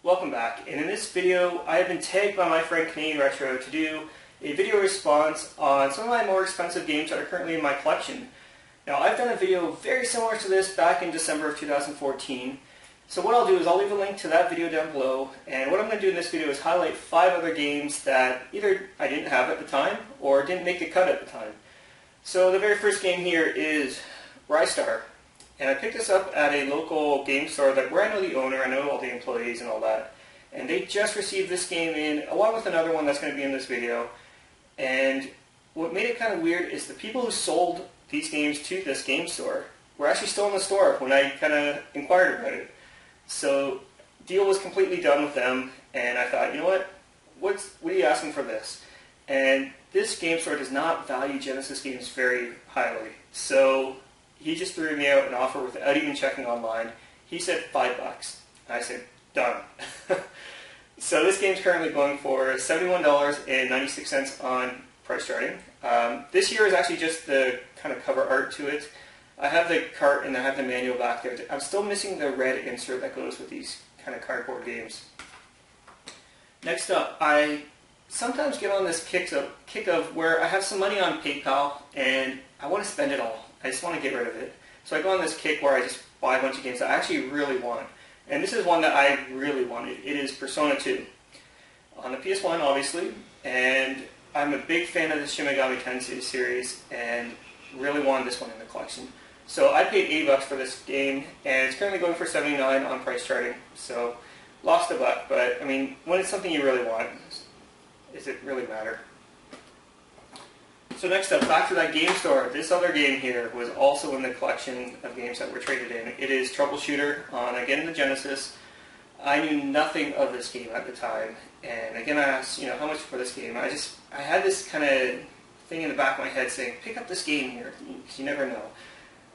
Welcome back, and in this video I have been tagged by my friend Canadian Retro to do a video response on some of my more expensive games that are currently in my collection. Now I've done a video very similar to this back in December of 2014, so what I'll do is I'll leave a link to that video down below, and what I'm going to do in this video is highlight 5 other games that either I didn't have at the time or didn't make the cut at the time. So the very first game here is Reistar. And I picked this up at a local game store where I know the owner, I know all the employees and all that. And they just received this game in, along with another one that's going to be in this video. And what made it kind of weird is the people who sold these games to this game store were actually still in the store when I kind of inquired about it. So, deal was completely done with them, and I thought, you know what are you asking for this? And this game store does not value Genesis games very highly. So, he just threw me out an offer without even checking online. He said $5. I said, done. So this game's currently going for $71.96 on price starting. This year is actually just the kind of cover art to it. I have the cart and I have the manual back there. I'm still missing the red insert that goes with these kind of cardboard games. Next up, I sometimes get on this kick of where I have some money on PayPal and I want to spend it all. I just want to get rid of it. So I go on this kick where I just buy a bunch of games that I actually really want. And this is one that I really wanted. It is Persona 2. On the PS1, obviously. And I'm a big fan of the Shin Megami Tensei series and really wanted this one in the collection. So I paid $80 for this game, and it's currently going for $79 on price charting. So lost a buck, but I mean, when it's something you really want, does it really matter? So next up, back to that game store. This other game here was also in the collection of games that were traded in. It is Troubleshooter on, again, the Genesis. I knew nothing of this game at the time, and again I asked, how much for this game? I had this kind of thing in the back of my head saying, pick up this game here, because you never know.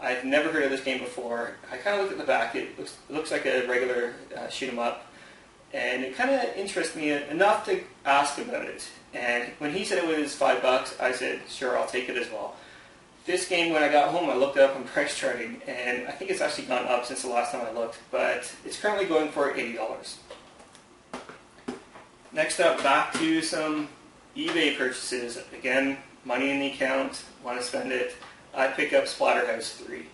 I've never heard of this game before. I kind of looked at the back. It looks like a regular shoot 'em up, and it kind of interested me enough to ask about it. And when he said it was $5, I said, sure, I'll take it as well. This game, when I got home, I looked it up on price charting, and I think it's actually gone up since the last time I looked, but it's currently going for $80. Next up, back to some eBay purchases. Again, money in the account, want to spend it. I picked up Splatterhouse 3,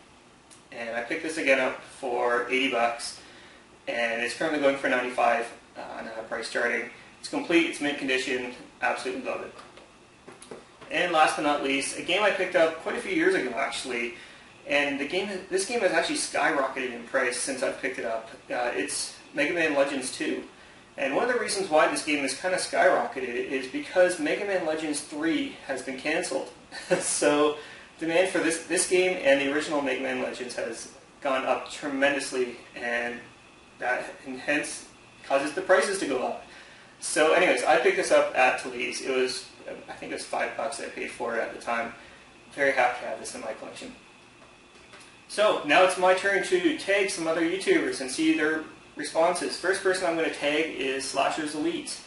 and I picked this again up for $80, and it's currently going for $95 on price charting. It's complete, it's mint condition, absolutely love it. And last but not least, a game I picked up quite a few years ago actually, and this game has actually skyrocketed in price since I've picked it up. It's Mega Man Legends 2. And one of the reasons why this game has kind of skyrocketed is because Mega Man Legends 3 has been cancelled. So demand for this game and the original Mega Man Legends has gone up tremendously, and that hence causes the prices to go up. So anyways, I picked this up at Toulouse. I think it was $5 I paid for it at the time. Very happy to have this in my collection. So now it's my turn to tag some other YouTubers and see their responses. First person I'm going to tag is SlashersElite.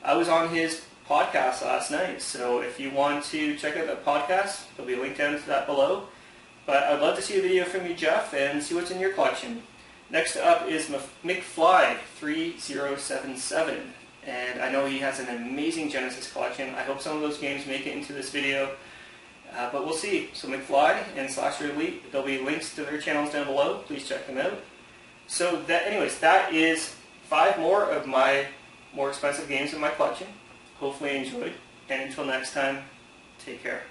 I was on his podcast last night, so if you want to check out that podcast, there'll be a link down to that below. But I'd love to see a video from you, Jeff, and see what's in your collection. Next up is McFly3077. And I know he has an amazing Genesis collection. I hope some of those games make it into this video. But we'll see. So McFly and SlasherElite, there'll be links to their channels down below. Please check them out. So anyways, that is 5 more of my more expensive games in my collection. Hopefully you enjoyed. And until next time, take care.